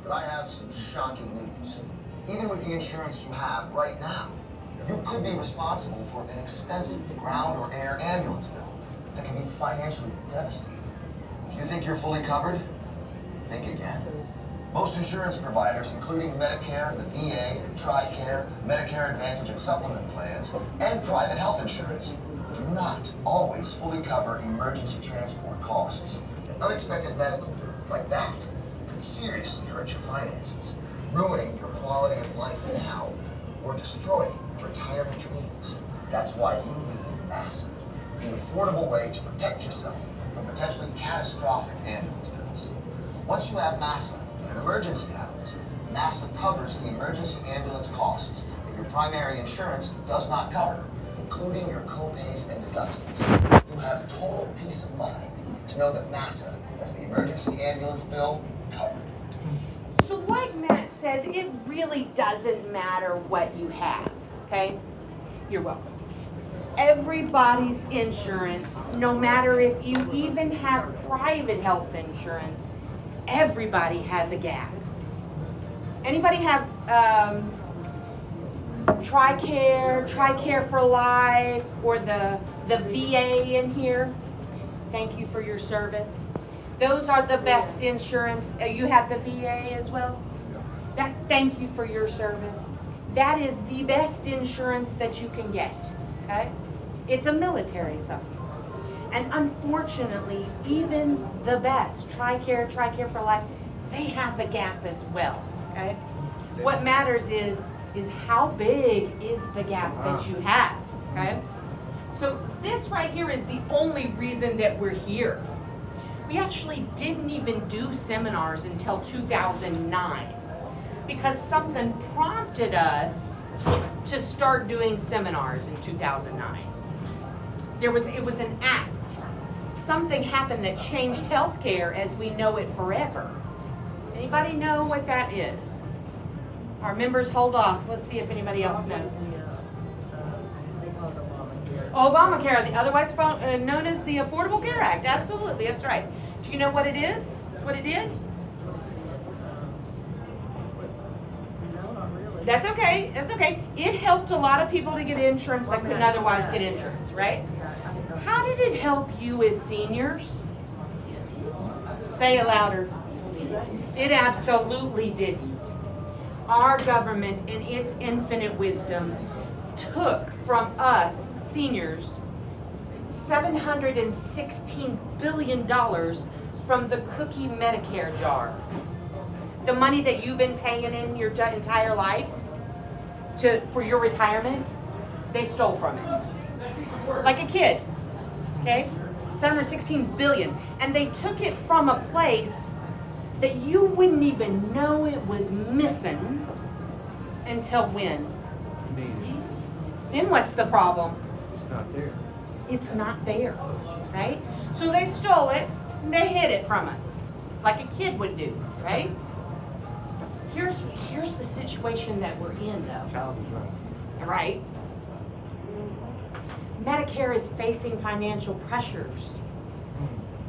But I have some shocking news. Even with the insurance you have right now, you could be responsible for an expensive ground or air ambulance bill that can be financially devastating. If you think you're fully covered, think again. Most insurance providers, including Medicare, the VA, TRICARE, Medicare Advantage and supplement plans, and private health insurance, do not always fully cover emergency transport costs. An unexpected medical bill like that could seriously hurt your finances, ruining your quality of life now or destroying your retirement dreams. That's why you need MASA, the affordable way to protect yourself from potentially catastrophic ambulance bills. Once you have MASA and an emergency happens, MASA covers the emergency ambulance costs that your primary insurance does not cover, including your co-pays and deductibles. You have total peace of mind to know that MASA has the emergency ambulance bill covered. So like Matt says, it really doesn't matter what you have, okay? You're welcome. Everybody's insurance, no matter if you even have private health insurance, everybody has a gap. Anybody have TRICARE for life, or the VA in here? Thank you for your service. Those are the best insurance. You have the VA as well? Thank you for your service. That is the best insurance that you can get, okay? It's a military supplement. And unfortunately, even the best, TRICARE for life, they have a gap as well, okay? What matters is how big is the gap that you have, okay? So this right here is the only reason that we're here. We actually didn't even do seminars until 2009 because something prompted us to start doing seminars in 2009. It was an act. Something happened that changed healthcare as we know it forever. Anybody know what that is? Our members hold off. Let's see if anybody else knows. Obamacare, otherwise known as the Affordable Care Act. Absolutely, that's right. Do you know what it is? What it did? No, not really. That's okay. That's okay. It helped a lot of people to get insurance that couldn't otherwise get insurance, right? How did it help you as seniors? Say it louder. It absolutely didn't. Our government, in its infinite wisdom, took from us seniors $716 billion from the cookie Medicare jar. The money that you've been paying in your entire life for your retirement, they stole from it. Like a kid, okay? $716 billion. And they took it from a place that you wouldn't even know it was missing until when? Then what's the problem? It's not there. It's not there, right? So they stole it, and they hid it from us, like a kid would do, right? Here's the situation that we're in, though. Child is Right? Medicare is facing financial pressures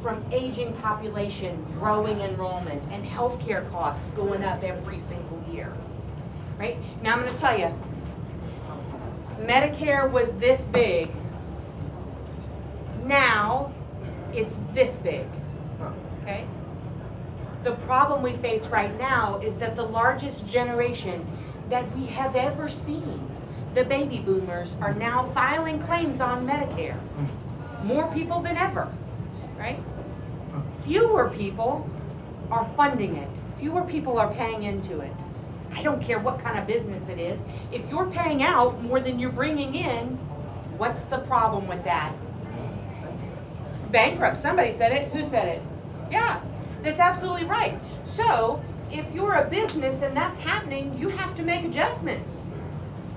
from aging population, growing enrollment, and healthcare costs going up every single year. Right? Now I'm going to tell you, Medicare was this big. Now it's this big. Okay? The problem we face right now is that the largest generation that we have ever seen, the baby boomers, are now filing claims on Medicare. More people than ever, right? Fewer people are funding it. Fewer people are paying into it. I don't care what kind of business it is. If you're paying out more than you're bringing in, what's the problem with that? Bankrupt. Somebody said it. Who said it? Yeah, that's absolutely right. So if you're a business and that's happening, you have to make adjustments,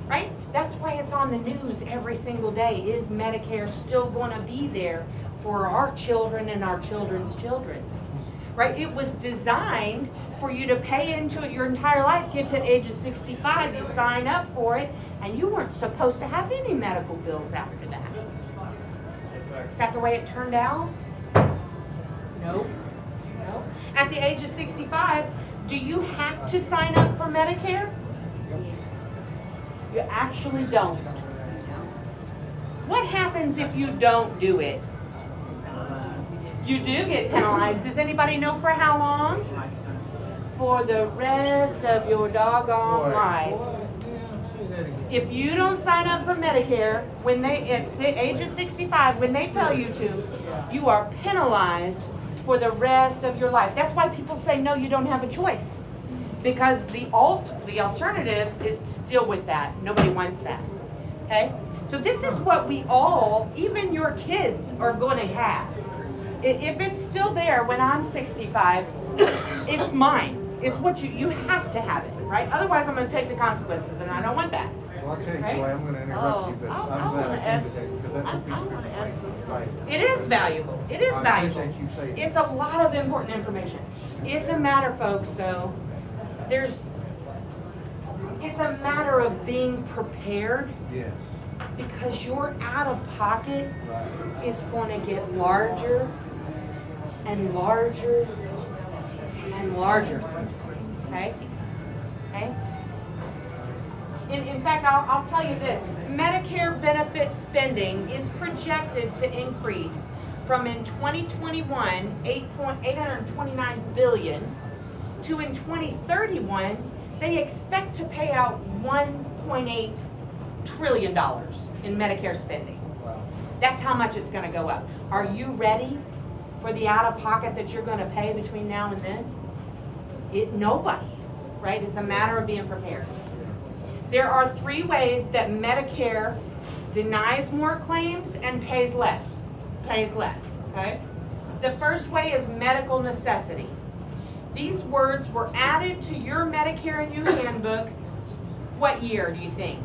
right? That's why it's on the news every single day. Is Medicare still going to be there for our children and our children's children? Right? It was designed for you to pay into it your entire life, get to the age of 65, you sign up for it, and you weren't supposed to have any medical bills after that. Is that the way it turned out? Nope. At the age of 65, Do you have to sign up for Medicare? You actually don't. What happens if you don't do it? You do get penalized. Does anybody know for how long? For the rest of your doggone life. If you don't sign up for Medicare when they at age of 65, when they tell you to, you are penalized for the rest of your life. That's why people say no, you don't have a choice, because the alternative is to deal with that. Nobody wants that. Okay, so this is what we all, even your kids, are going to have. If it's still there when I'm 65, it's mine. It's what you have to have it, right? Otherwise, I'm going to take the consequences, and I don't want that. Well, I'll tell you, Right? Joy, I'm going to interrupt you, but I'm glad I came today because that's a piece of information. Right. It is valuable. It is I valuable. appreciate you saying It's a lot of important information. It's a matter, folks, though. It's a matter of being prepared, Yes. because your out-of-pocket Right. is going to get larger and larger and larger. Okay? Okay? In fact, I'll tell you this. Medicare benefit spending is projected to increase from in 2021, $829 billion, to in 2031, they expect to pay out $1.8 trillion in Medicare spending. Wow. That's how much it's going to go up. Are you ready for the out-of-pocket that you're going to pay between now and then? Nobody is, right? It's a matter of being prepared. There are 3 ways that Medicare denies more claims and pays less. Okay? The first way is medical necessity. These words were added to your Medicare and You handbook. What year do you think?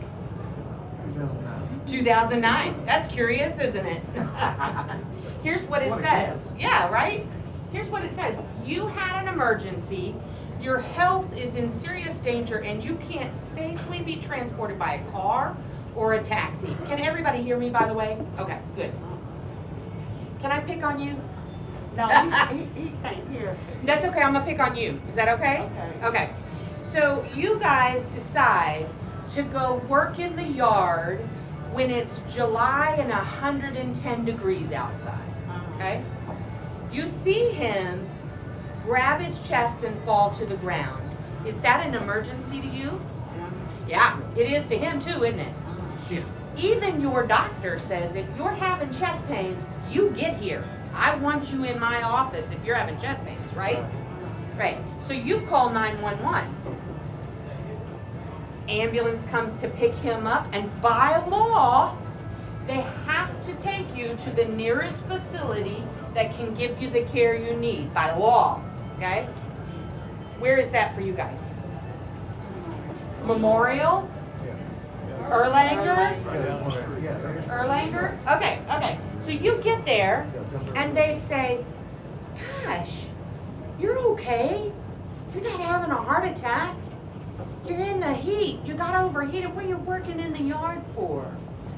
2009. That's curious, isn't it? Here's what it says. Yeah, right? Here's what it says. You had an emergency, your health is in serious danger, and you can't safely be transported by a car or a taxi. Can everybody hear me, by the way? Okay, good. Can I pick on you? No, he can't hear. That's okay, I'm gonna pick on you. Is that okay? Okay. Okay. So you guys decide to go work in the yard when it's July and 110 degrees outside, okay? You see him grab his chest and fall to the ground. Is that an emergency to you? Yeah, it is to him too, isn't it? Yeah. Even your doctor says if you're having chest pains, you get here. I want you in my office if you're having chest pains, right? Right. So you call 911. Ambulance comes to pick him up, and by law, they have to take you to the nearest facility that can give you the care you need, by law, okay? Where is that for you guys? Memorial? Erlanger? Erlanger? Okay. So you get there, and they say, gosh, you're okay. You're not having a heart attack. You're in the heat. You got overheated. What are you working in the yard for?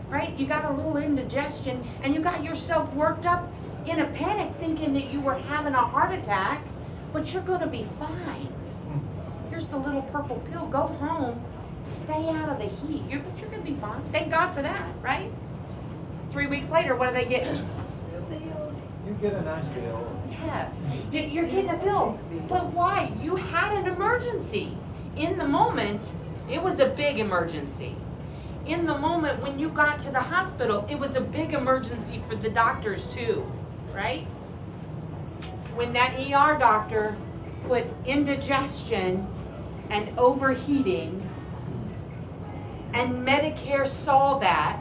Right? You got a little indigestion, and you got yourself worked up in a panic thinking that you were having a heart attack, but you're going to be fine. Here's the little purple pill. Go home. Stay out of the heat. But you're going to be fine. Thank God for that, right? 3 weeks later, what do they get? You get a nice bill. Yeah. You're getting a bill. But why? You had an emergency. In the moment, it was a big emergency. In the moment when you got to the hospital, it was a big emergency for the doctors too, right? When that ER doctor put indigestion and overheating, and Medicare saw that,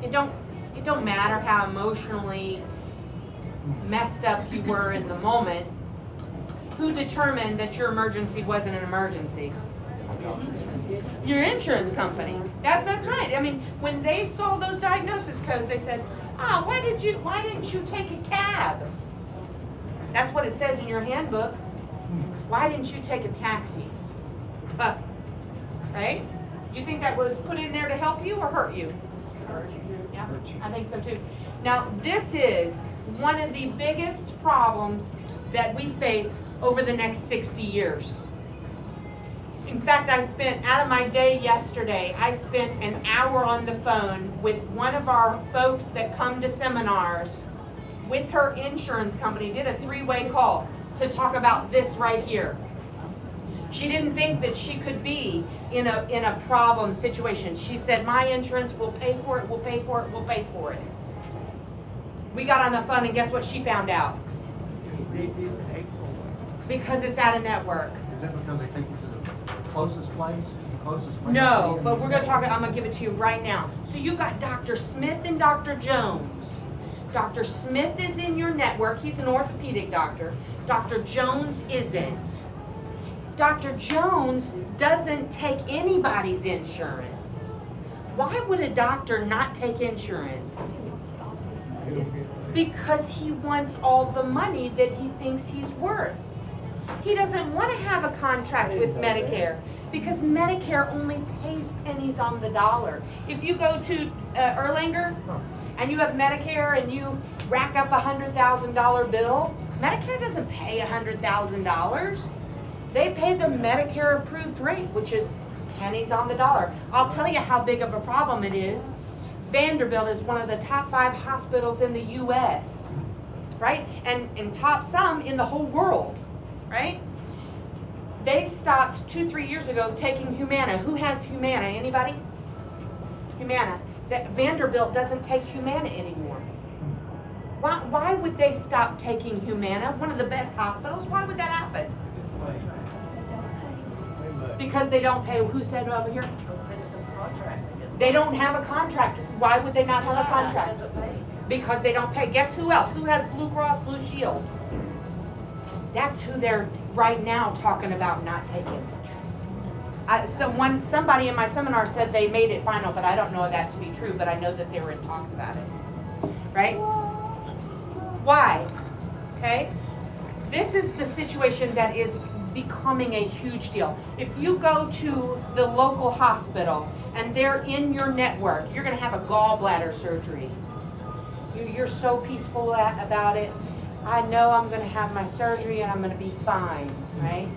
it don't matter how emotionally messed up you were in the moment. Who determined that your emergency wasn't an emergency? Your insurance company. That's right. I mean, when they saw those diagnosis codes, they said, why didn't you take a cab? That's what it says in your handbook. Why didn't you take a taxi? Right? You think that was put in there to help you or hurt you? Yeah, I think so too. Now, this is one of the biggest problems that we face over the next 60 years. In fact, I spent, out of my day yesterday, I spent an hour on the phone with one of our folks that come to seminars with her insurance company, did a 3-way call to talk about this right here. She didn't think that she could be in a problem situation. She said, my insurance will pay for it, will pay for it, will pay for it. We got on the phone and guess what she found out? Because it's out of network. Is that because they think it's the closest place? No, but we're going to talk, I'm going to give it to you right now. So you got Dr. Smith and Dr. Jones. Dr. Smith is in your network. He's an orthopedic doctor. Dr. Jones isn't. Dr. Jones doesn't take anybody's insurance. Why would a doctor not take insurance? Because he wants all the money that he thinks he's worth. He doesn't want to have a contract with Medicare because Medicare only pays pennies on the dollar. If you go to Erlanger and you have Medicare and you rack up a $100,000 bill, Medicare doesn't pay $100,000. They pay the Medicare approved rate, which is pennies on the dollar. I'll tell you how big of a problem it is. Vanderbilt is one of the top 5 hospitals in the U.S., right? And top some in the whole world, right? They stopped 2-3 years ago taking Humana. Who has Humana? Anybody? Humana. Vanderbilt doesn't take Humana anymore. Why would they stop taking Humana? One of the best hospitals. Why would that happen? Because they don't pay. Who said over here? They don't have a contract. Why would they not have a contract? Because they don't pay. Guess who else? Who has Blue Cross Blue Shield? That's who they're right now talking about not taking. Somebody in my seminar said they made it final, but I don't know that to be true, but I know that they were in talks about it. Right? Why? Okay? This is the situation that is becoming a huge deal. If you go to the local hospital and they're in your network, you're going to have a gallbladder surgery. You're so peaceful about it. I know I'm going to have my surgery and I'm going to be fine, right?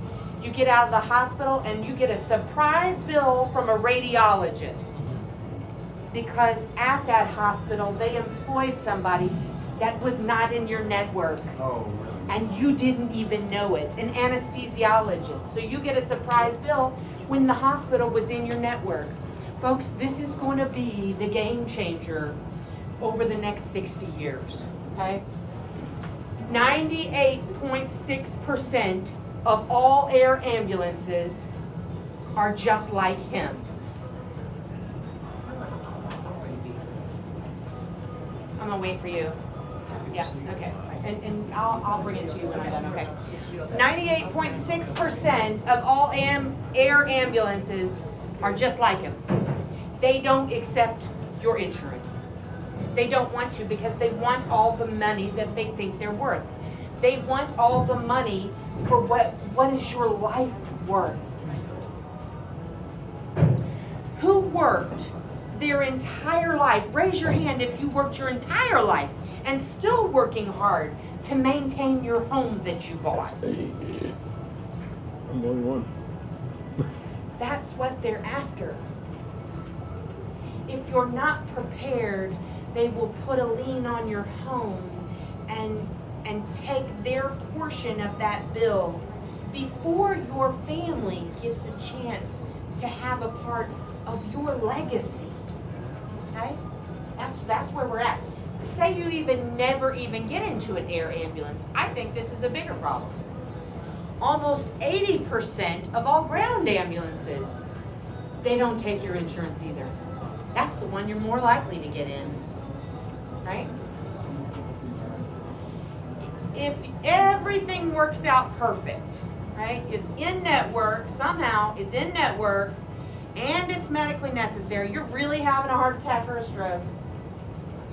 You get out of the hospital and you get a surprise bill from a radiologist because at that hospital they employed somebody that was not in your network. Oh, really? And you didn't even know it, an anesthesiologist. So you get a surprise bill when the hospital was in your network. Folks, this is going to be the game changer over the next 60 years, okay? 98.6% of all air ambulances are just like him. I'm gonna wait for you. Yeah, okay. And I'll bring it to you when I'm done, okay. 98.6% of all air ambulances are just like him. They don't accept your insurance. They don't want to because they want all the money that they think they're worth. They want all the money for what is your life worth? Who worked their entire life? Raise your hand if you worked your entire life and still working hard to maintain your home that you bought. I'm the only one. That's what they're after. If you're not prepared, they will put a lien on your home and take their portion of that bill before your family gets a chance to have a part of your legacy. Okay? That's where we're at. Say you never even get into an air ambulance. I think this is a bigger problem. Almost 80% of all ground ambulances, they don't take your insurance either. That's the one you're more likely to get in, right? If everything works out perfect, right? It's in network, somehow it's in network, and it's medically necessary. You're really having a heart attack or a stroke.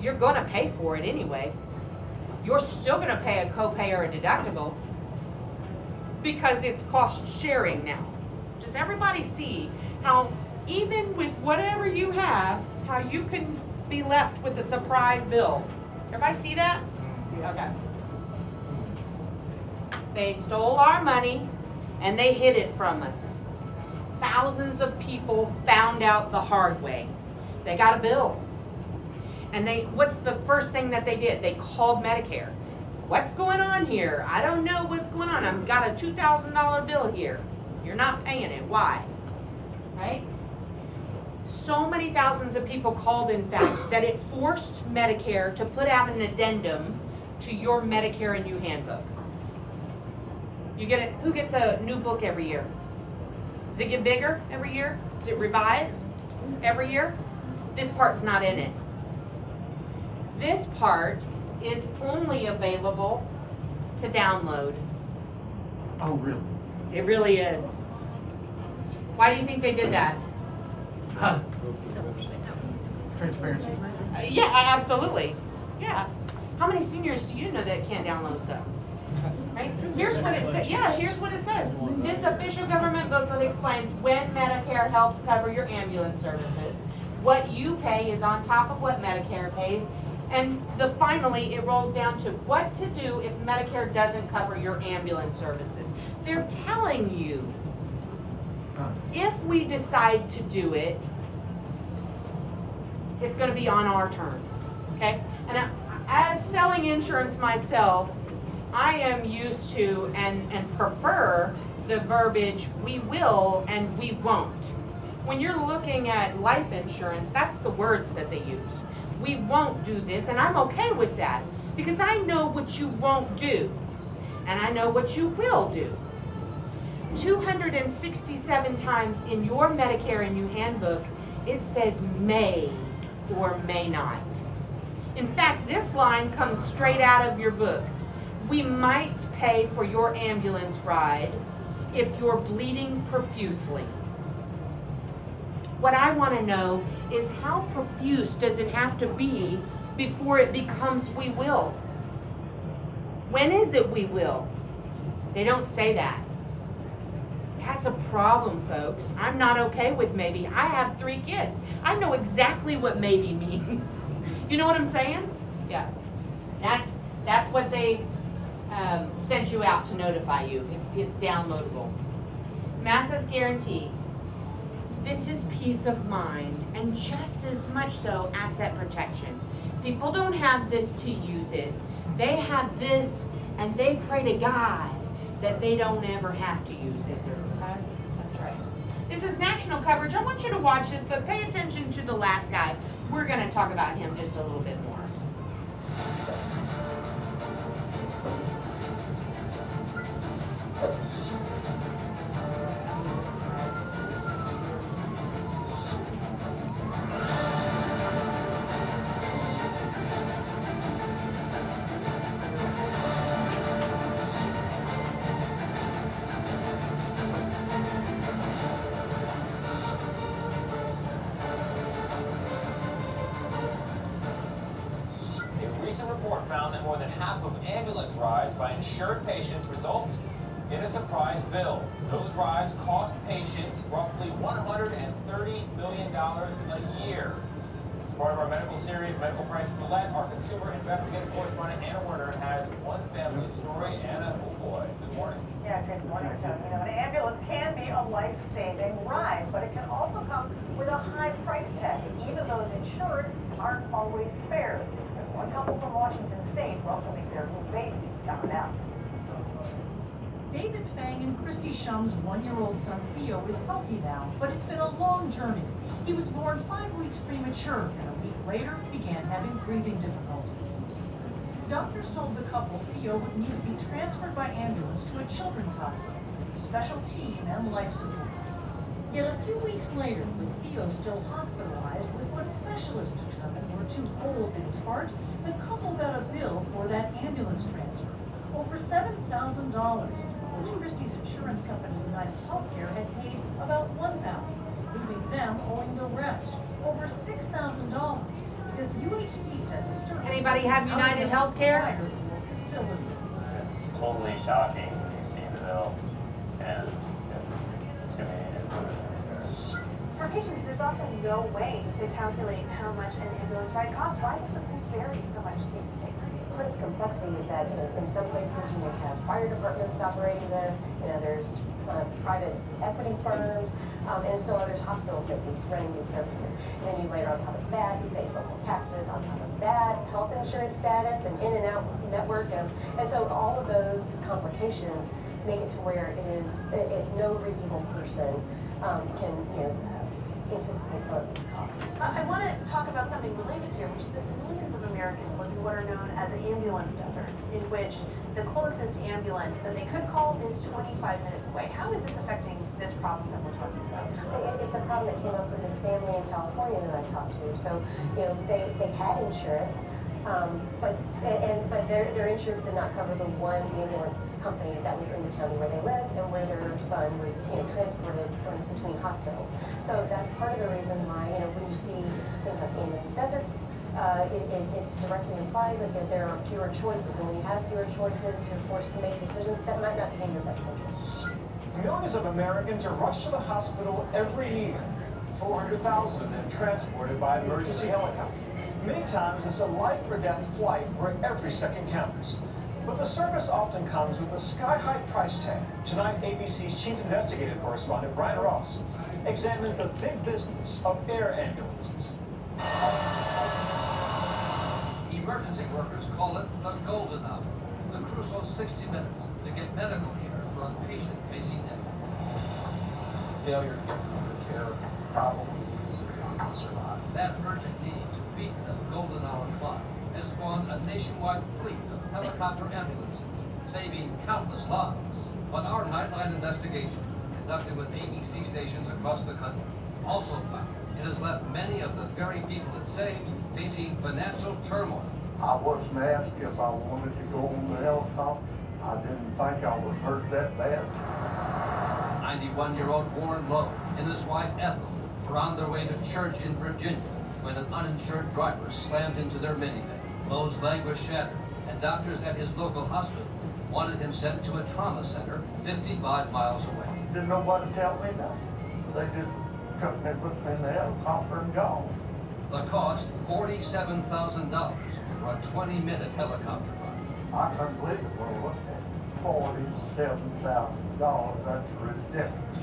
You're gonna pay for it anyway. You're still gonna pay a copay or a deductible because it's cost sharing now. Does everybody see how even with whatever you have, how you can be left with a surprise bill? Everybody see that? Okay. They stole our money and they hid it from us. Thousands of people found out the hard way. They got a bill. And what's the first thing that they did? They called Medicare. What's going on here? I don't know what's going on. I've got a $2,000 bill here. You're not paying it. Why? Right? So many thousands of people called, in fact, that it forced Medicare to put out an addendum to your Medicare and You handbook. You get it. Who gets a new book every year? Does it get bigger every year? Is it revised every year? This part's not in it. This part is only available to download. Oh, really? It really is. Why do you think they did that? Huh. Transparency. Yeah, absolutely. Yeah. How many seniors do you know that can't download stuff? Right? Here's what it says. Yeah, here's what it says. This official government booklet explains when Medicare helps cover your ambulance services. What you pay is on top of what Medicare pays. And finally, it rolls down to what to do if Medicare doesn't cover your ambulance services. They're telling you, if we decide to do it, it's going to be on our terms, okay? And as selling insurance myself, I am used to and prefer the verbiage we will and we won't. When you're looking at life insurance, that's the words that they use. We won't do this, and I'm okay with that because I know what you won't do and I know what you will do. 267 times in your Medicare and You handbook, it says may or may not. In fact, this line comes straight out of your book. We might pay for your ambulance ride if you're bleeding profusely. What I want to know is how profuse does it have to be before it becomes we will? When is it we will? They don't say that. That's a problem, folks. I'm not okay with maybe. I have 3 kids. I know exactly what maybe means. You know what I'm saying? Yeah. That's what they sent you out to notify you. It's downloadable. MASA's guarantee. This is peace of mind, and just as much so asset protection. People don't have this to use it. They have this, and they pray to God that they don't ever have to use it. Okay? That's right. This is national coverage. I want you to watch this, but pay attention to the last guy. We're going to talk about him just a little bit more. Rides by insured patients result in a surprise bill. Those rides cost patients roughly $130 million a year. As part of our medical series, Medical Price Roulette, our consumer investigative correspondent Anna Werner has one family story. Anna, oh boy, good morning. Yeah, good morning. So, an ambulance can be a life-saving ride, but it can also come with a high price tag. Even those insured aren't always spared. As one couple from Washington State welcoming their new baby found out. David Fang and Christy Shum's 1-year-old son Theo is healthy now, but it's been a long journey. He was born 5 weeks premature, and a week later began having breathing difficulties. Doctors told the couple Theo would need to be transferred by ambulance to a children's hospital, special team and life support. Yet a few weeks later, with Theo still hospitalized with what specialists determined were 2 holes in his heart, the couple got a bill for that ambulance transfer, over $7,000, which Christie's insurance company United Healthcare had paid about $1,000, leaving them owing the rest, over $6,000, because UHC said the service. Anybody have United Healthcare? Facility. It's totally shocking when you see the bill, and to me, it's For patients, there's often no way to calculate how much an ambulance ride costs. Why does the price vary so much state to state? part of the complexity is that in some places you may have fire departments operating this, in others private equity firms, and still others hospitals may be running these services. And then you layer on top of that state local taxes, on top of that health insurance status and in and out network, and so all of those complications make it to where no reasonable person can anticipate some of these costs. I want to talk about something related here, which is that millions of Americans live in what are known as ambulance deserts, in which the closest ambulance that they could call is 25 minutes away. How is this affecting this problem that we're talking about? It's a problem that came up with this family in California that I talked to. So, they had insurance, but their insurance did not cover the one ambulance company that was in the county where they lived and where their son was, transported between hospitals. So that's part of the reason why, when you see things like ambulance deserts, it directly implies that there are fewer choices, and when you have fewer choices, you're forced to make decisions that might not be in your best interest. Millions of Americans are rushed to the hospital every year. 400,000 of them transported by emergency helicopter. Many times it's a life or death flight where every second counts. But the service often comes with a sky-high price tag. Tonight, ABC's chief investigative correspondent, Brian Ross, examines the big business of air ambulances. Emergency workers call it the golden hour, the crucial 60 minutes to get medical care for a patient facing death. Failure to get the care probably means that they don't survive. That urgent need to beat the golden hour clock has spawned a nationwide fleet of helicopter ambulances, saving countless lives. But our Nightline investigation, conducted with ABC stations across the country, also found it has left many of the very people it saved facing financial turmoil. I wasn't asked if I wanted to go on the helicopter. I didn't think I was hurt that bad. 91-year-old Warren Lowe and his wife Ethel were on their way to church in Virginia when an uninsured driver slammed into their minivan. Lowe's leg was shattered, and doctors at his local hospital wanted him sent to a trauma center 55 miles away. Didn't nobody tell me nothing. They just took me, put me in the helicopter and gone. The cost, $47,000 for a 20-minute helicopter ride. I couldn't believe it when I looked at it. $47,000, that's ridiculous.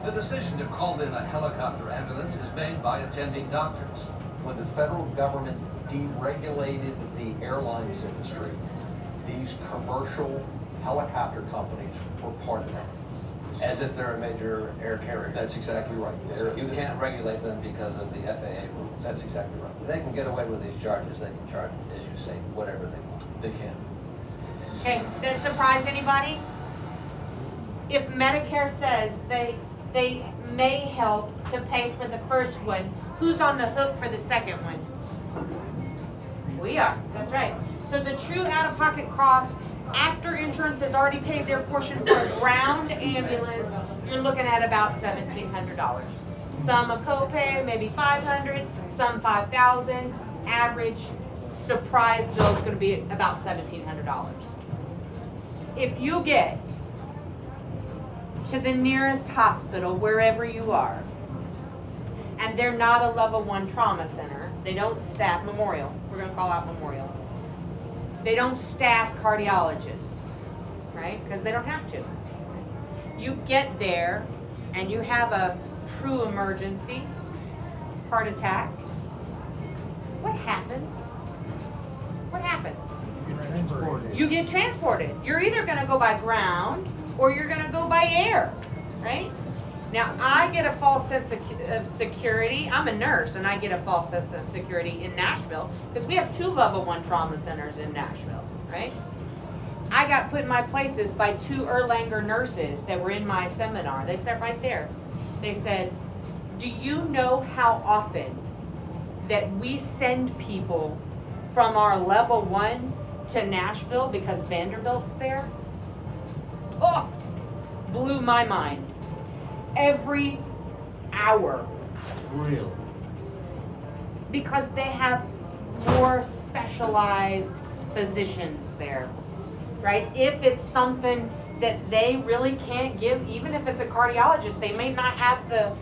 The decision to call in a helicopter ambulance is made by attending doctors. When the federal government deregulated the airlines industry, these commercial helicopter companies were part of that. As if they're a major air carrier. That's exactly right. You can't regulate them because of the FAA rules. That's exactly right. They can get away with these charges. They can charge, as you say, whatever they want. They can. Okay, does it surprise anybody? If Medicare says they may help to pay for the first one, who's on the hook for the second one? We are, that's right. So the true out-of-pocket cost after insurance has already paid their portion for a ground ambulance, you're looking at about $1,700. Some a copay, maybe $500, some $5,000. Average surprise bill is going to be about $1,700. If you get to the nearest hospital, wherever you are, and they're not a level 1 trauma center, they don't staff Memorial, we're going to call out Memorial. They don't staff cardiologists, right? Because they don't have to. You get there and you have a true emergency, heart attack. What happens? What happens? You get transported. You're either going to go by ground or you're going to go by air, right? Now, I get a false sense of security. I'm a nurse, and I get a false sense of security in Nashville because we have 2 level 1 trauma centers in Nashville, right? I got put in my places by 2 Erlanger nurses that were in my seminar. They sat right there. They said, do you know how often that we send people from our level 1 to Nashville because Vanderbilt's there? Oh, blew my mind. Every hour. Really? Because they have more specialized physicians there, right? If it's something that they really can't give, even if it's a cardiologist, they may not have the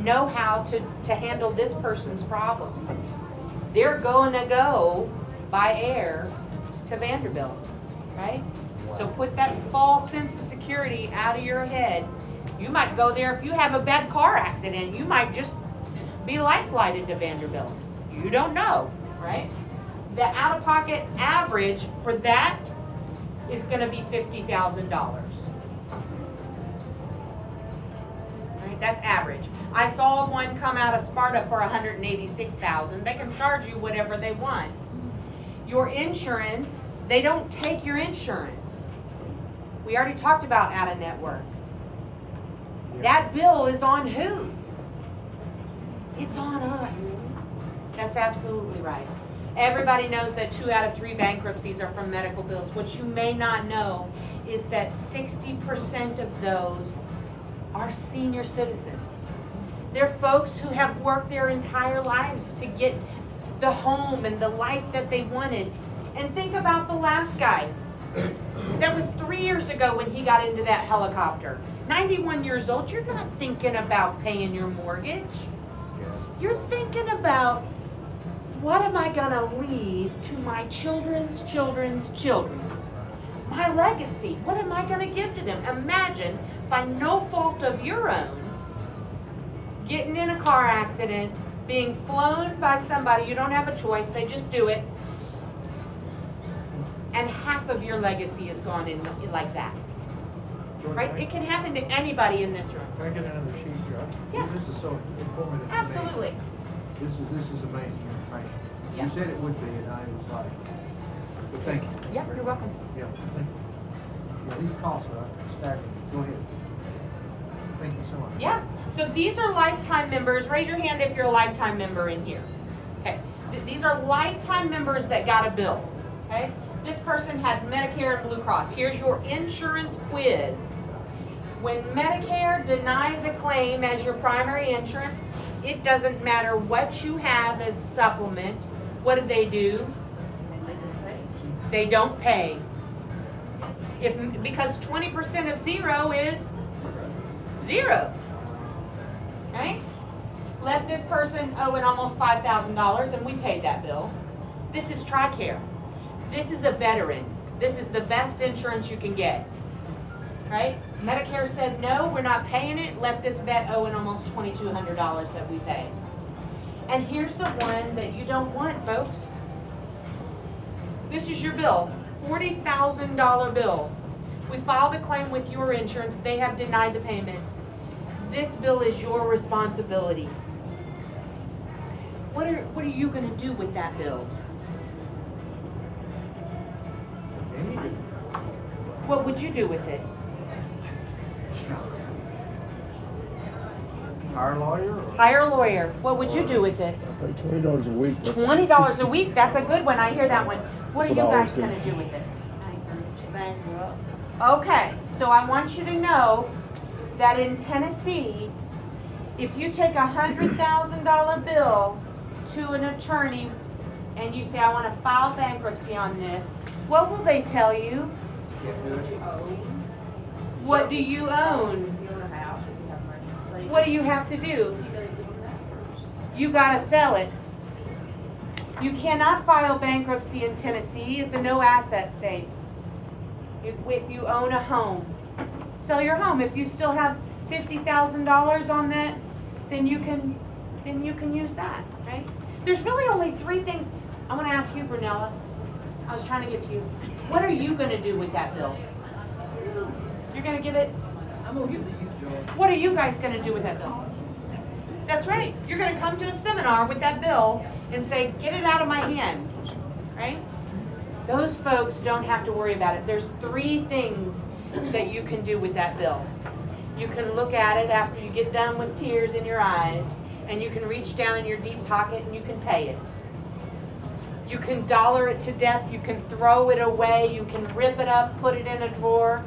know-how to handle this person's problem. They're going to go by air to Vanderbilt, right? So put that false sense of security out of your head. You might go there if you have a bad car accident. You might just be life flighted to Vanderbilt. You don't know, right? The out-of-pocket average for that is going to be $50,000. Right? That's average. I saw one come out of Sparta for $186,000. They can charge you whatever they want. Your insurance, they don't take your insurance. We already talked about out-of-network. That bill is on who? It's on us. That's absolutely right. Everybody knows that 2 out of 3 bankruptcies are from medical bills. What you may not know is that 60% of those are senior citizens. They're folks who have worked their entire lives to get the home and the life that they wanted. And think about the last guy. That was 3 years ago when he got into that helicopter. 91 years old, you're not thinking about paying your mortgage. You're thinking about, what am I gonna leave to my children's children's children? My legacy, what am I gonna give to them? Imagine, by no fault of your own, getting in a car accident, being flown by somebody, you don't have a choice, they just do it, and half of your legacy is gone in like that. Right? It can happen to anybody in this room. Can I get another sheet here? Yeah. This is so informative. Absolutely. This is amazing information. Yeah. You said it would be, and I was like, but thank you. Yeah, you're welcome. Yeah, thank you. Yeah, these costs are staggering. Go ahead. Thank you so much. Yeah. So these are lifetime members. Raise your hand if you're a lifetime member in here. Okay. These are lifetime members that got a bill. Okay. This person had Medicare and Blue Cross. Here's your insurance quiz. When Medicare denies a claim as your primary insurance, it doesn't matter what you have as supplement. What do? They don't pay. Because 20% of zero is zero. Right? Let this person owe an almost $5,000 and we paid that bill. This is TRICARE. This is a veteran. This is the best insurance you can get. Right? Medicare said no, we're not paying it, left this vet owing almost $2,200 that we pay. And here's the one that you don't want, folks. This is your bill, $40,000 bill. We filed a claim with your insurance, they have denied the payment. This bill is your responsibility. What are you going to do with that bill? What would you do with it? Hire a lawyer? Or? Hire a lawyer. What would you do with it? I pay $20 a week. $20 a week? That's a good one. I hear that one. What are you guys going to do with it? Okay, so I want you to know that in Tennessee, if you take a $100,000 bill to an attorney and you say, I want to file bankruptcy on this, what will they tell you? What do you own? What do you have to do? You got to sell it. You cannot file bankruptcy in Tennessee. It's a no asset state. If you own a home, sell your home. If you still have $50,000 on that, then you can use that, right? There's really only 3 things. I want to ask you, Brunella. I was trying to get to you. What are you going to do with that bill? You're going to give it? I'm going to give it to you, Joy. What are you guys going to do with that bill? That's right. You're going to come to a seminar with that bill and say, get it out of my hand, right? Those folks don't have to worry about it. There's 3 things that you can do with that bill. You can look at it after you get done with tears in your eyes, and you can reach down in your deep pocket and you can pay it. You can dollar it to death, you can throw it away, you can rip it up, put it in a drawer,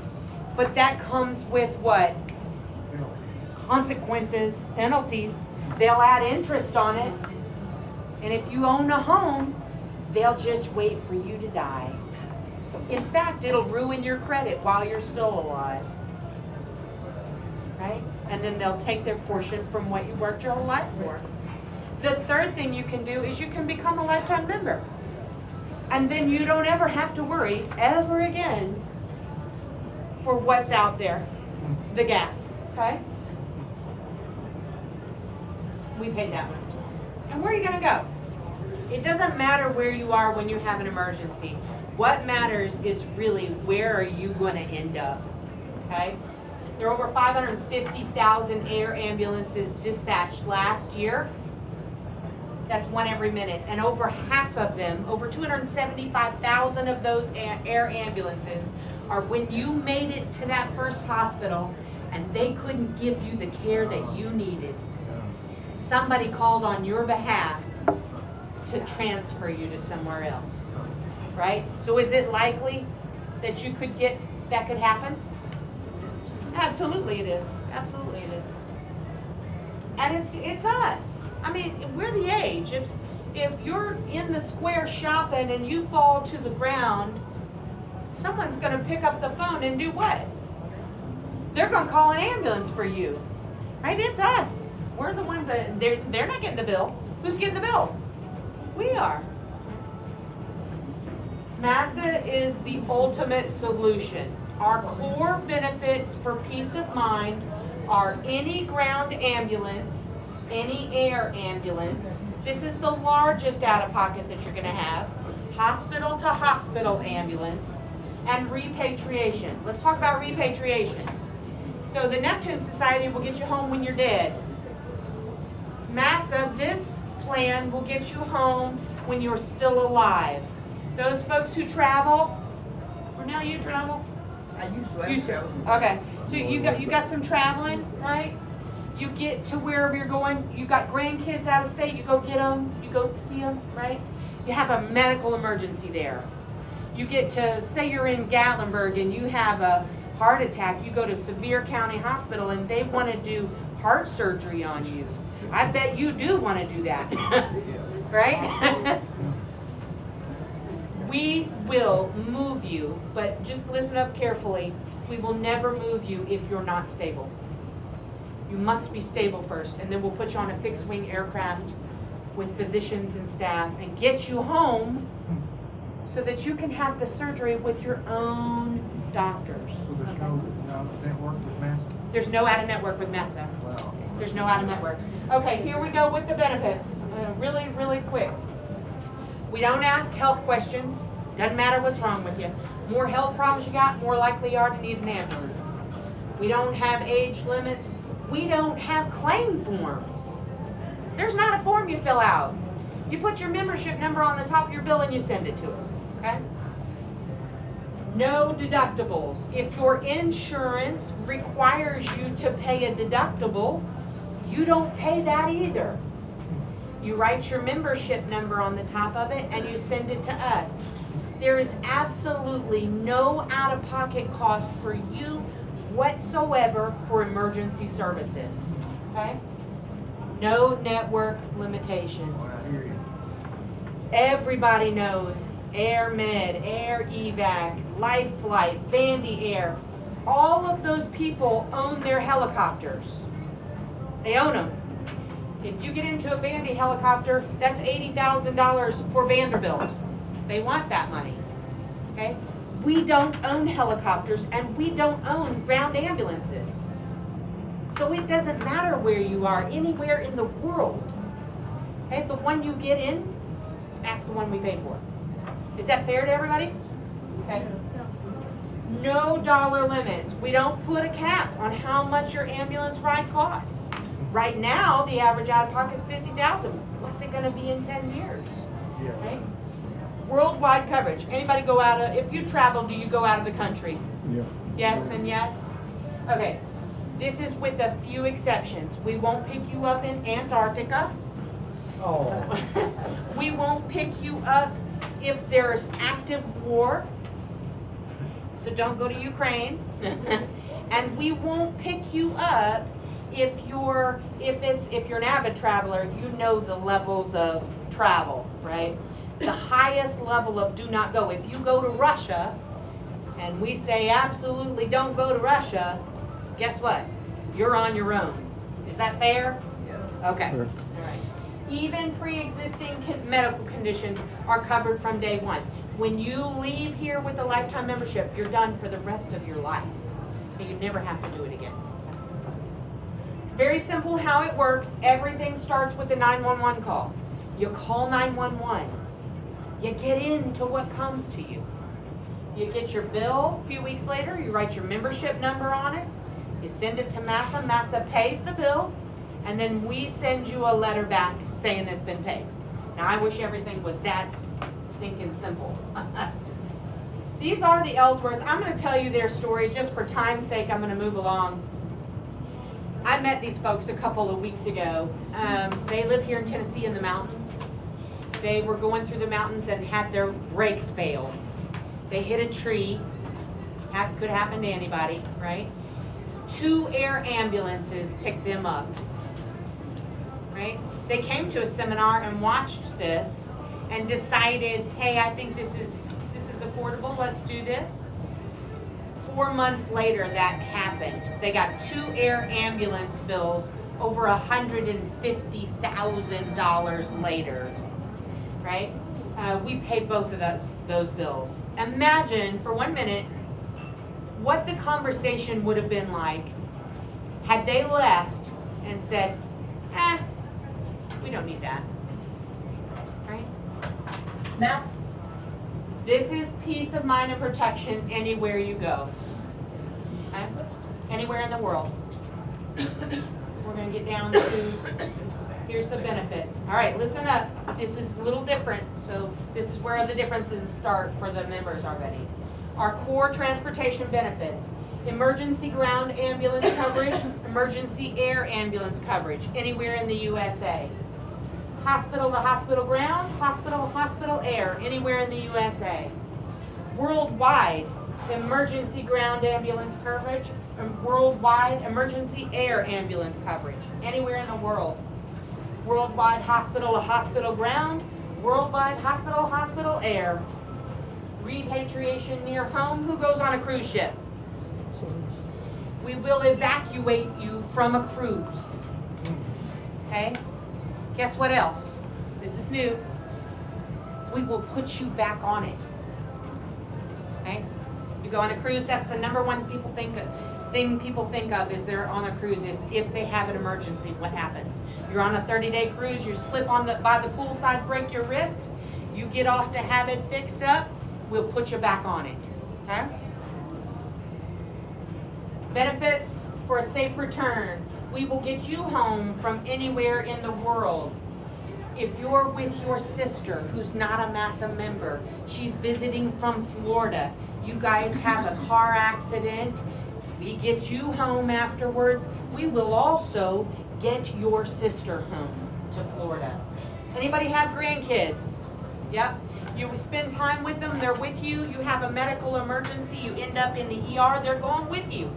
but that comes with what? Consequences, penalties. They'll add interest on it, and if you own a home, they'll just wait for you to die. In fact, it'll ruin your credit while you're still alive, right? And then they'll take their portion from what you worked your whole life for. The third thing you can do is you can become a lifetime member. And then you don't ever have to worry ever again for what's out there, the gap, okay? We paid that one as well. And where are you gonna go? It doesn't matter where you are when you have an emergency. What matters is really where are you gonna end up, okay? There are over 550,000 air ambulances dispatched last year. That's one every minute. And over half of them, over 275,000 of those air ambulances are when you made it to that first hospital and they couldn't give you the care that you needed. Somebody called on your behalf to transfer you to somewhere else, right? So is it likely that that could happen? Absolutely it is. Absolutely it is. And it's us. I mean, we're the age. If you're in the square shopping and you fall to the ground, someone's going to pick up the phone and do what? They're going to call an ambulance for you, right? It's us. We're the ones that, they're not getting the bill. Who's getting the bill? We are. MASA is the ultimate solution. Our core benefits for peace of mind are any ground ambulance, any air ambulance. This is the largest out-of-pocket that you're going to have. Hospital to hospital ambulance and repatriation. Let's talk about repatriation. So the Neptune Society will get you home when you're dead. MASA, this plan will get you home when you're still alive. Those folks who travel, Cornell, you travel? I used to. Okay, so you got some traveling, right? You get to wherever you're going. You got grandkids out of state. You go get them. You go see them, right? You have a medical emergency there. You get to, say you're in Gatlinburg and you have a heart attack. You go to Sevier County Hospital and they want to do heart surgery on you. I bet you do want to do that, right? We will move you, but just listen up carefully. We will never move you if you're not stable. You must be stable first, and then we'll put you on a fixed-wing aircraft with physicians and staff and get you home so that you can have the surgery with your own doctors. So there's no network with MASA? There's no out-of-network with MASA. Wow. There's no out-of-network. Okay, here we go with the benefits. Really, really quick. We don't ask health questions. Doesn't matter what's wrong with you. More health problems you got, more likely you are to need an ambulance. We don't have age limits. We don't have claim forms. There's not a form you fill out. You put your membership number on the top of your bill and you send it to us, okay? No deductibles. If your insurance requires you to pay a deductible, you don't pay that either. You write your membership number on the top of it and you send it to us. There is absolutely no out-of-pocket cost for you whatsoever for emergency services, okay? No network limitations. Everybody knows Air Med, Air Evac, Life Flight, Vandy Air. All of those people own their helicopters. They own them. If you get into a Vandy helicopter, that's $80,000 for Vanderbilt. They want that money, okay? We don't own helicopters and we don't own ground ambulances. So it doesn't matter where you are, anywhere in the world. Okay, the one you get in, that's the one we pay for. Is that fair to everybody? Okay. No dollar limits. We don't put a cap on how much your ambulance ride costs. Right now, the average out-of-pocket is $50,000. What's it going to be in 10 years? Okay. Worldwide coverage. Anybody go out of, if you travel, do you go out of the country? Yeah. Yes and yes? Okay. This is with a few exceptions. We won't pick you up in Antarctica. Oh. We won't pick you up if there's active war. So don't go to Ukraine. And we won't pick you up if you're an avid traveler, you know the levels of travel, right? The highest level of do not go. If you go to Russia and we say absolutely don't go to Russia, guess what? You're on your own. Is that fair? Yeah. Okay. Sure. All right. Even pre-existing medical conditions are covered from day one. When you leave here with a lifetime membership, you're done for the rest of your life. And you never have to do it again. It's very simple how it works. Everything starts with a 911 call. You call 911. You get into what comes to you. You get your bill a few weeks later. You write your membership number on it. You send it to MASA. MASA pays the bill. And then we send you a letter back saying it's been paid. Now, I wish everything was that stinking simple. These are the Ellsworth. I'm going to tell you their story just for time's sake. I'm going to move along. I met these folks a couple of weeks ago. They live here in Tennessee in the mountains. They were going through the mountains and had their brakes fail. They hit a tree. Could happen to anybody, right? 2 air ambulances picked them up. Right? They came to a seminar and watched this and decided, hey, I think this is affordable, let's do this. 4 months later that happened. They got 2 air ambulance bills over $150,000 later. Right? We paid both of those bills. Imagine for 1 minute what the conversation would have been like had they left and said, we don't need that, right? Now, this is peace of mind and protection anywhere you go, okay? Anywhere in the world. We're going to get down to, here's the benefits. All right, listen up. This is a little different, so this is where the differences start for the members already. Our core transportation benefits: emergency ground ambulance coverage, emergency air ambulance coverage, anywhere in the USA. Hospital to hospital ground, hospital to hospital air, anywhere in the USA. Worldwide emergency ground ambulance coverage, and worldwide emergency air ambulance coverage, anywhere in the world. Worldwide hospital to hospital ground, worldwide hospital to hospital air. Repatriation near home. Who goes on a cruise ship? We will evacuate you from a cruise. Okay? Guess what else? This is new. We will put you back on it. Okay? You go on a cruise, that's the number one thing people think of is they're on a cruise is if they have an emergency, what happens? You're on a 30-day cruise, you slip by the poolside, break your wrist, you get off to have it fixed up, we'll put you back on it. Okay? Benefits for a safe return. We will get you home from anywhere in the world. If you're with your sister who's not a MASA member, she's visiting from Florida, you guys have a car accident, we get you home afterwards, we will also get your sister home to Florida. Anybody have grandkids? Yep. You spend time with them, they're with you, you have a medical emergency, you end up in the ER, they're going with you.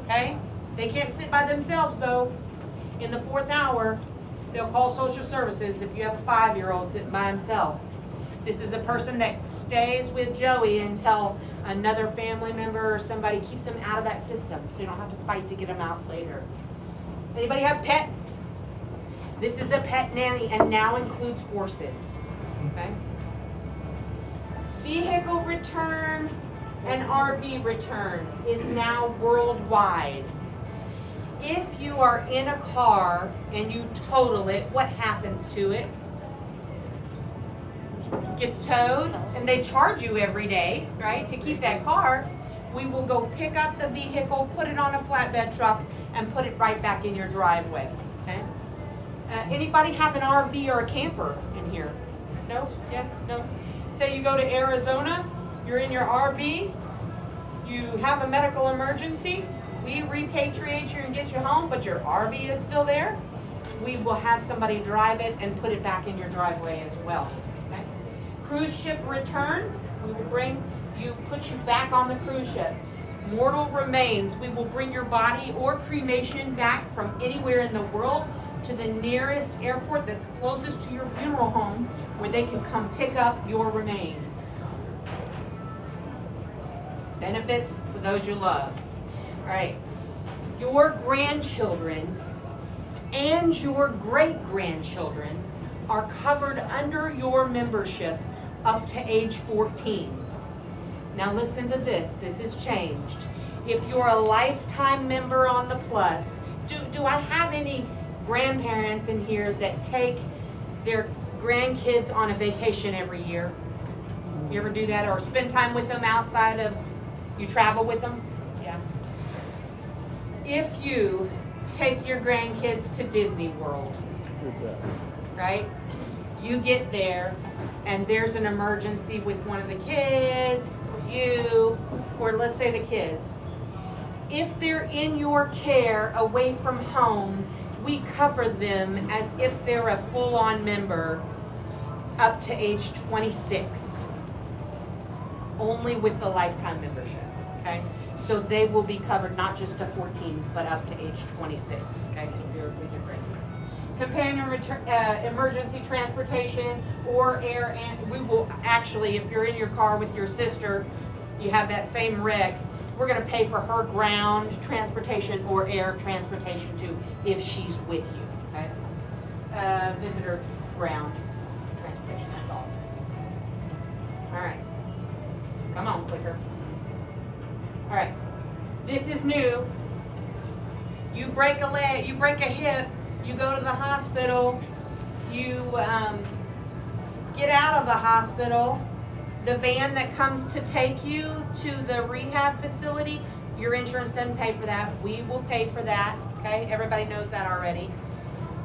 Okay? They can't sit by themselves though. In the 4th hour, they'll call social services if you have a 5-year-old sitting by himself. This is a person that stays with Joey until another family member or somebody keeps him out of that system, so you don't have to fight to get him out later. Anybody have pets? This is a pet nanny and now includes horses. Okay? Vehicle return and RV return is now worldwide. If you are in a car and you total it, what happens to it? Gets towed, and they charge you every day, right, to keep that car. We will go pick up the vehicle, put it on a flatbed truck, and put it right back in your driveway. Okay? Anybody have an RV or a camper in here? No? Yes? No? Say you go to Arizona, you're in your RV, you have a medical emergency, we repatriate you and get you home, but your RV is still there. We will have somebody drive it and put it back in your driveway as well. Okay? Cruise ship return, we will put you back on the cruise ship. Mortal remains, we will bring your body or cremation back from anywhere in the world to the nearest airport that's closest to your funeral home where they can come pick up your remains. Benefits for those you love. All right, your grandchildren and your great-grandchildren are covered under your membership up to age 14. Now listen to this. This has changed. If you're a lifetime member on the Plus, do I have any grandparents in here that take their grandkids on a vacation every year? You ever do that or spend time with them outside of, you travel with them? Yeah. If you take your grandkids to Disney World, right? You get there and there's an emergency with one of the kids, or you, or let's say the kids. If they're in your care away from home, we cover them as if they're a full-on member up to age 26. Only with the lifetime membership, okay? So they will be covered not just to 14, but up to age 26, okay? So if you're with your grandkids. Companion emergency transportation or air, and we will actually, if you're in your car with your sister, you have that same wreck, we're gonna pay for her ground transportation or air transportation too, if she's with you, okay? Visitor ground transportation, that's all I'm saying. All right. Come on, clicker. All right, this is new. You break a leg, you break a hip, you go to the hospital, you get out of the hospital, the van that comes to take you to the rehab facility, your insurance doesn't pay for that. We will pay for that, okay? Everybody knows that already.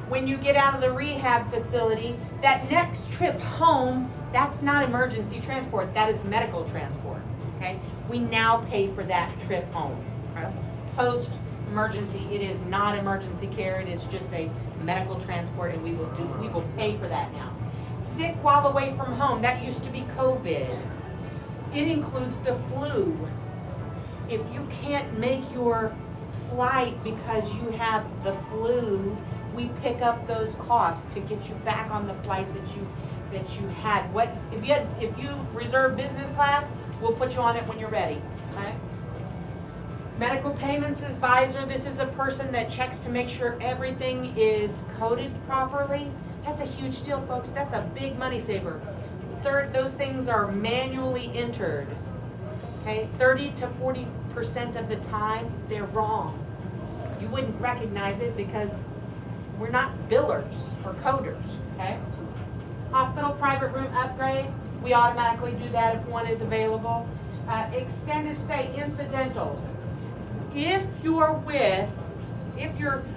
When you get out of the rehab facility, that next trip home, that's not emergency transport, that is medical transport, okay? We now pay for that trip home, right? Post-emergency, it is not emergency care, it is just a medical transport, and we will pay for that now. Sick while away from home, that used to be COVID. It includes the flu. If you can't make your flight because you have the flu, we pick up those costs to get you back on the flight that you had. What if you reserve business class, we'll put you on it when you're ready. Okay? Medical payments advisor, this is a person that checks to make sure everything is coded properly. That's a huge deal, folks. That's a big money saver. Those things are manually entered. Okay, 30 to 40% of the time, they're wrong. You wouldn't recognize it because we're not billers or coders, okay? Hospital private room upgrade, we automatically do that if one is available. Extended stay incidentals. If you're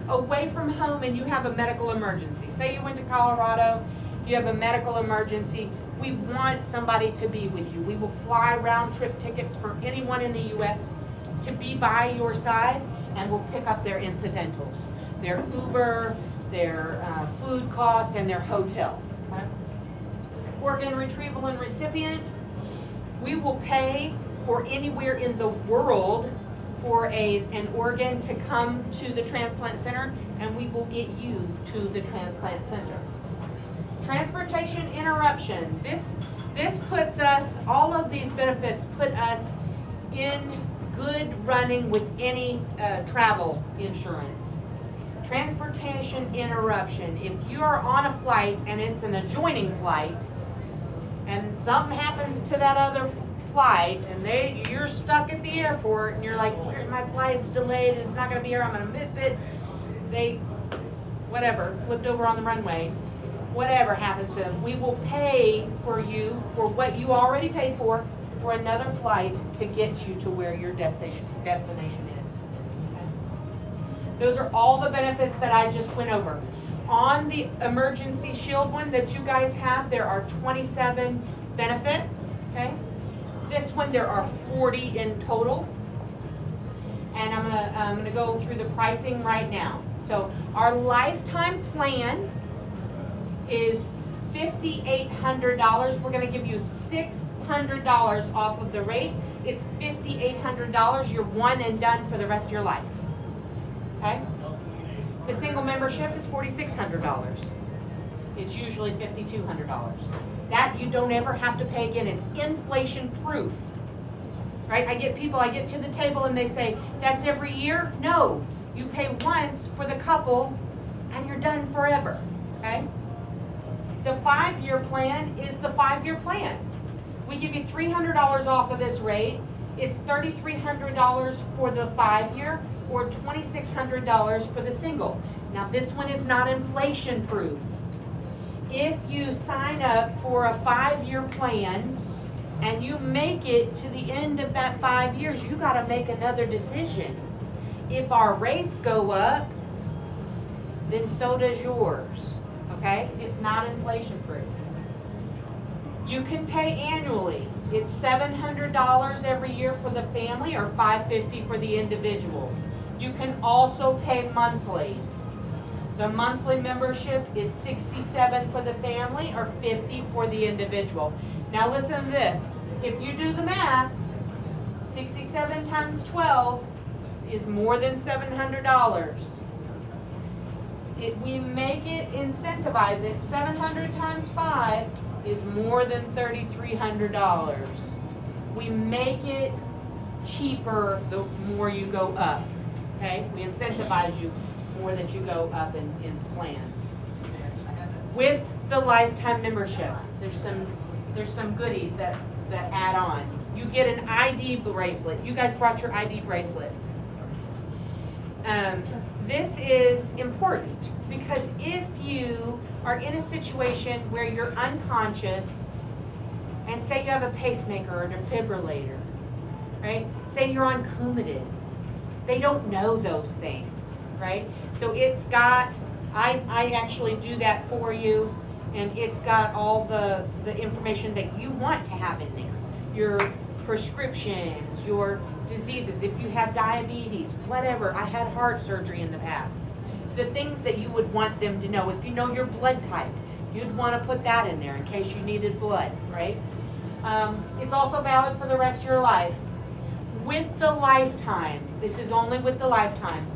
away from home and you have a medical emergency, say you went to Colorado, you have a medical emergency, we want somebody to be with you. We will fly round trip tickets for anyone in the U.S. to be by your side, and we'll pick up their incidentals, their Uber, their food cost, and their hotel. Okay? Organ retrieval and recipient, we will pay for anywhere in the world for an organ to come to the transplant center, and we will get you to the transplant center. Transportation interruption, this puts us, all of these benefits put us in good running with any travel insurance. Transportation interruption, if you are on a flight and it's an adjoining flight and something happens to that other flight and you're stuck at the airport and you're like, my flight's delayed, it's not going to be here, I'm going to miss it. Whatever, flipped over on the runway, whatever happens to them, we will pay for you for what you already paid for another flight to get you to where your destination is. Okay? Those are all the benefits that I just went over. On the Emergency Shield one that you guys have, there are 27 benefits. Okay. This one, there are 40 in total. And I'm gonna go through the pricing right now. So our lifetime plan is $5,800. We're gonna give you $600 off of the rate. It's $5,800. You're one and done for the rest of your life. Okay? The single membership is $4,600. It's usually $5,200. That you don't ever have to pay again. It's inflation proof. Right? I get to the table and they say, that's every year? No. You pay once for the couple and you're done forever, okay? The 5-year plan is the 5-year plan. We give you $300 off of this rate. It's $3,300 for the 5-year or $2,600 for the single. Now this one is not inflation proof. If you sign up for a 5-year plan and you make it to the end of that 5 years, you gotta make another decision. If our rates go up, then so does yours, okay? It's not inflation proof. You can pay annually. It's $700 every year for the family or $550 for the individual. You can also pay monthly. The monthly membership is $67 for the family or $50 for the individual. Now listen to this. If you do the math, 67 times 12 is more than $700. We make it, incentivize it, 700 times 5 is more than $3,300. We make it cheaper the more you go up, okay? We incentivize you more that you go up in plans. With the lifetime membership, there's some goodies that add on. You get an ID bracelet. You guys brought your ID bracelet. This is important because if you are in a situation where you're unconscious and say you have a pacemaker or defibrillator, right? Say you're on Coumadin. They don't know those things, right? So it's got, I actually do that for you, and it's got all the information that you want to have in there. Your prescriptions, your diseases, if you have diabetes, whatever. I had heart surgery in the past. The things that you would want them to know. If you know your blood type, you'd want to put that in there in case you needed blood, right? It's also valid for the rest of your life. With the lifetime, this is only with the lifetime,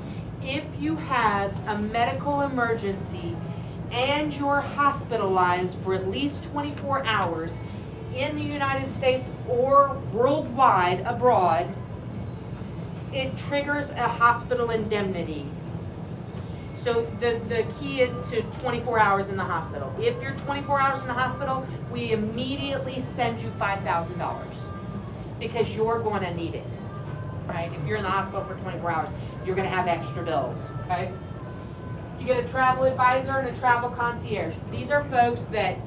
if you have a medical emergency and you're hospitalized for at least 24 hours in the United States or worldwide abroad, it triggers a hospital indemnity. So the key is to 24 hours in the hospital. If you're 24 hours in the hospital, we immediately send you $5,000 because you're going to need it, right? If you're in the hospital for 24 hours, you're going to have extra bills, okay? You get a travel advisor and a travel concierge. These are folks that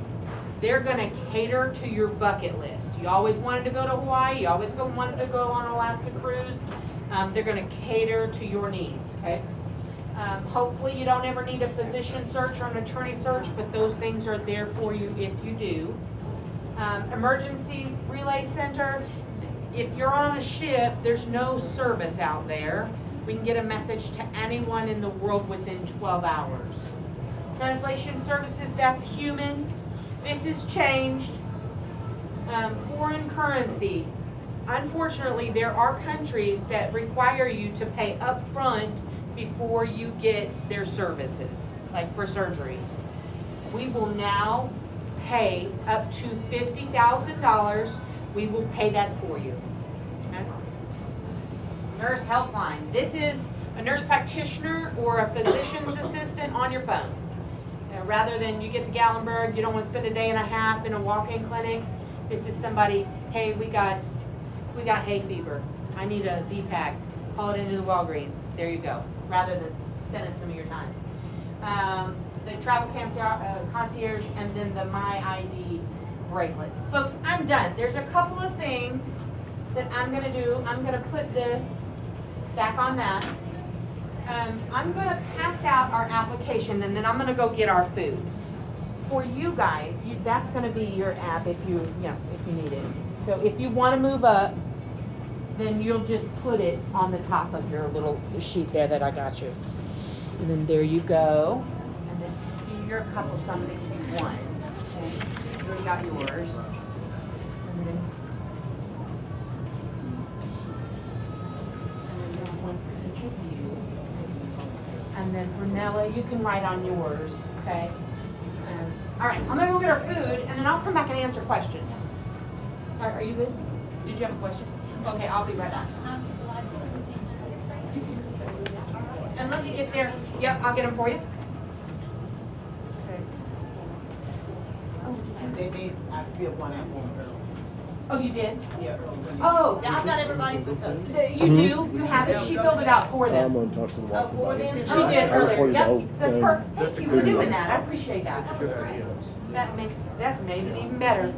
they're going to cater to your bucket list. You always wanted to go to Hawaii, you always wanted to go on an Alaska cruise. They're going to cater to your needs, okay? Hopefully you don't ever need a physician search or an attorney search, but those things are there for you if you do. Emergency relay center, if you're on a ship, there's no service out there. We can get a message to anyone in the world within 12 hours. Translation services, that's human. This has changed. Foreign currency. Unfortunately, there are countries that require you to pay up front before you get their services, like for surgeries. We will now pay up to $50,000. We will pay that for you. Okay? Nurse helpline. This is a nurse practitioner or a physician's assistant on your phone. Rather than you get to Gallenberg, you don't want to spend a day and a half in a walk-in clinic. This is somebody, hey, we got hay fever. I need a Z-Pack. Call it into the Walgreens. There you go. Rather than spending some of your time. The travel concierge and then the My ID bracelet. Folks, I'm done. There's a couple of things that I'm going to do. I'm going to put this back on that. I'm going to pass out our application and then I'm going to go get our food. For you guys, that's going to be your app if you need it. So if you want to move up, then you'll just put it on the top of your little sheet there that I got you. And then there you go. And then you're a couple something if you want. Okay. You already got yours. And then there's one for each of you. And then Brunella, you can write on yours, okay? All right, I'm gonna go get our food, and then I'll come back and answer questions. Are you good? Did you have a question? Okay, I'll be right back. And let me get there. Yep, I'll get them for you. They made, I filled one out for them. Oh, you did? Yeah. Oh. Yeah, I've got everybody's with us. You do? You have it? She filled it out for I'm them. gonna talk to the wife for about them? it. She did I earlier. recorded the Yep, whole that's thing. perfect. Thank you for doing that. I appreciate That's that. a good idea. That made it even better.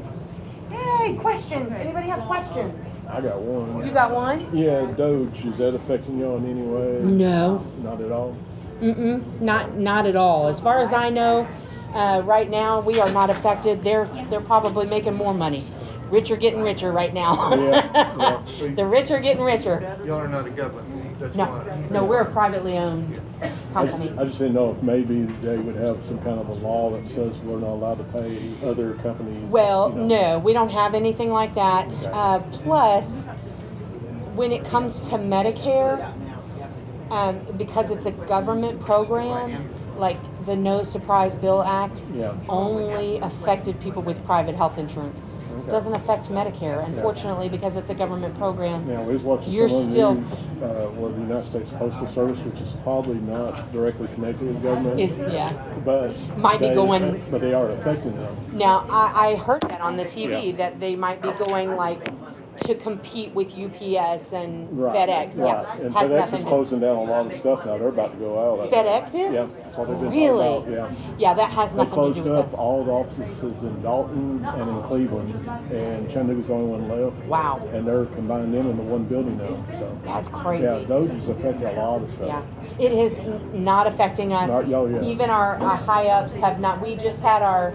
Hey, questions? Anybody have questions? I got one. You got one? Yeah, Doge, is that affecting you in any way? No. Not at all? Not at all. As far as I know, right now we are not affected. They're probably making more money. Rich are getting richer right now. Yeah. The rich are getting richer. Y'all are not a government. That's why. No, we're a privately owned company. I just didn't know if maybe they would have some kind of a law that says we're not allowed to pay other companies. Well, you know. no, we don't have anything like that. Okay. Plus, when it comes to Medicare, because it's a government program, like the No Surprise Bill Act Yeah. only affected people with private health insurance. Okay. Doesn't affect Medicare, unfortunately, because it's a government program. Now, we was watching You're some of the still news where the United States Postal Service, which is probably not directly connected with the government, yeah. but Might be going. but they are affecting them. Now, I heard that on the TV Yeah. that they might be going like to compete with UPS and Right, FedEx. right. Yeah, And has FedEx nothing is to- closing down a lot of stuff now. They're about to go out. I think. FedEx is? Yeah, that's what they've been Really? talking about. Yeah. Yeah, that has They nothing to closed do with up us. all the offices in Dalton and in Cleveland, and Chattanooga's the only one left. Wow. And they're combining them into one building now. So That's crazy. yeah, Doge is affecting a lot of stuff. Yeah, it is not affecting us. Oh, yeah. Even our high ups have not. We just had our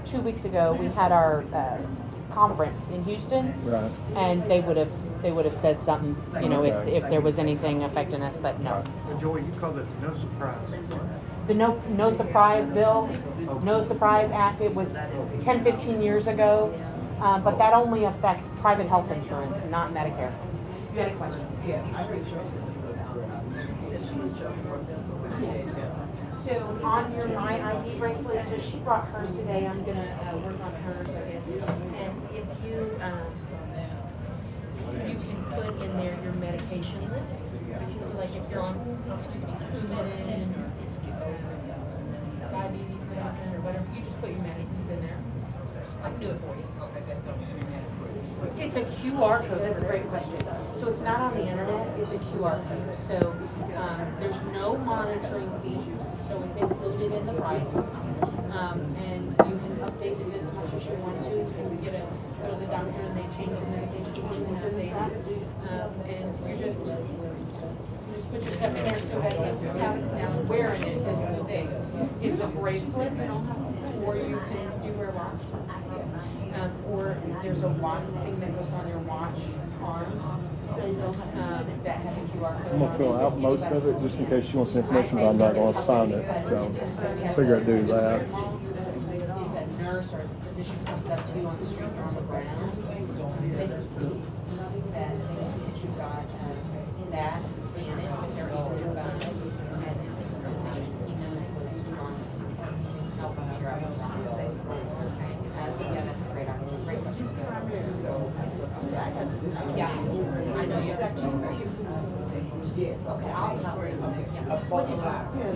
2 weeks ago. We had our conference in Houston, Right. and they would have said something, you know, Okay. if there was anything affecting us, but no. Joey, you called it no surprise. The no surprise bill, no surprise act. It was 10-15 years ago, but that only affects private health insurance, not Medicare. You had a question? Yeah, I reached out to So on your My ID bracelet, so she brought hers today. I'm gonna work on hers, and if you can put in there your medication list. So like if you're on, Coumadin, diabetes medicine or whatever, you just put your medicines in there. I can do it for you. Okay, that's on the internet. It's a QR code. That's a great question. So it's not on the internet. It's a QR code. So there's no monitoring fee. So it's included in the price. And you can update it as much as you want to. You can go to the doctor and they change your medication for you and update it. And you just put your stuff in there so that if you have it now, wearing it is the thing. It's a bracelet, or you can do wear a watch. Or there's a watch thing that goes on your watch arm that has a QR code. I'm gonna fill out most of it just in case she wants the information, but I'm not gonna sign it. So figure I'd do that. If a nurse or a physician comes up to you on the street or on the ground, they can see that you've got that, scan it with their phone, and if it's a physician, he knows what's wrong, help him figure out what's wrong. Okay, so yeah, that's a great question. Yeah, I know you've got two. Yes. Okay, I'll tell you. Yeah. What did you?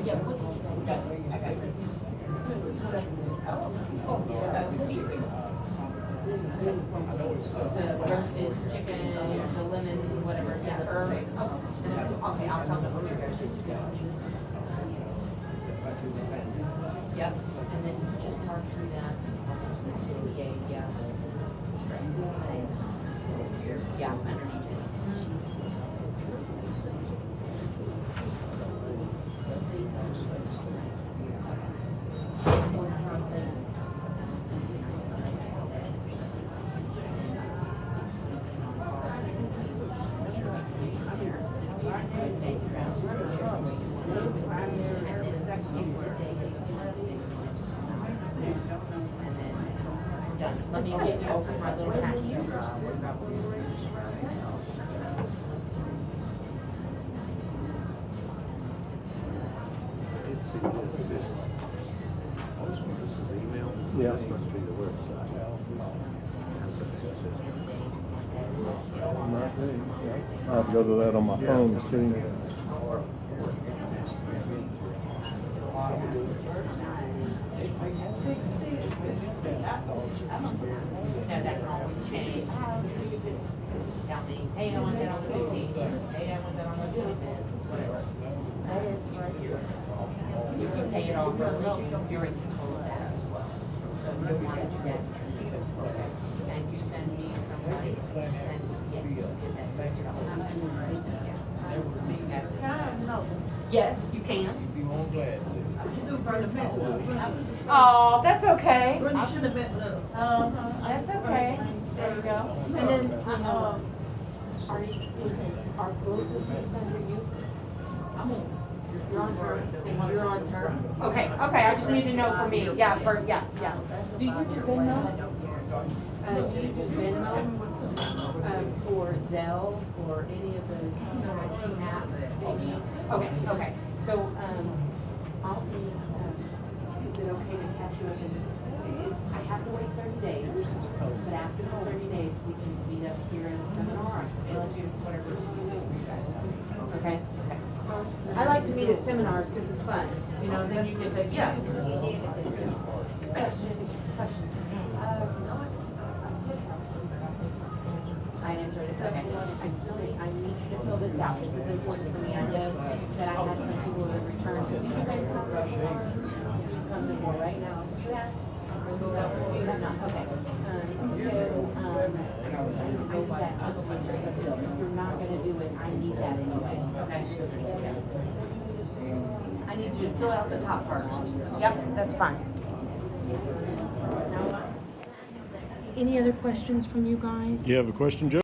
Yeah, what did you guys get? I got it. The roasted chicken, the lemon, whatever, yeah, the herb. Okay, I'll tell them what you're going to do. Yep, and then just mark through that. 58, yeah. Yeah, underneath it. Let me get you open my little packet. Yeah. I'll have to go to that on my phone to see. Now, that can always change. You could tell me, hey, I want that on the 15th, hey, I want that on the 25th, whatever. If you pay it off early, you're in control of that as well. So if you want to do that, okay, and you send me some money, then yes, you get that $60. Yes, you can. Oh, that's okay. Bernie, you should have messed it up. That's okay. There you go. And then, are both of these under you? You're on her, and you're on her. Okay, I just need to know for me. Yeah. Do you do Venmo? Do you do Venmo? Or Zelle, or any of those Snap thingies? Okay. So, I'll be, is it okay to catch you up in, I have to wait 30 days, but after the 30 days, we can meet up here in the seminar, I can mail it to you, whatever is easiest for you guys. Okay. I like to meet at seminars because it's fun, you know, then you get to, yeah. Questions? I answered it, okay. I need you to fill this out, this is important for me, I know that I had some people that returned, so did you guys come before? You come before, right? No. You have? You have not, okay. I need that typically for the bill, if you're not gonna do it, I need that anyway, okay? I need you to fill out the top part. Yep, that's fine. Any other questions from you guys? You have a question, Joe?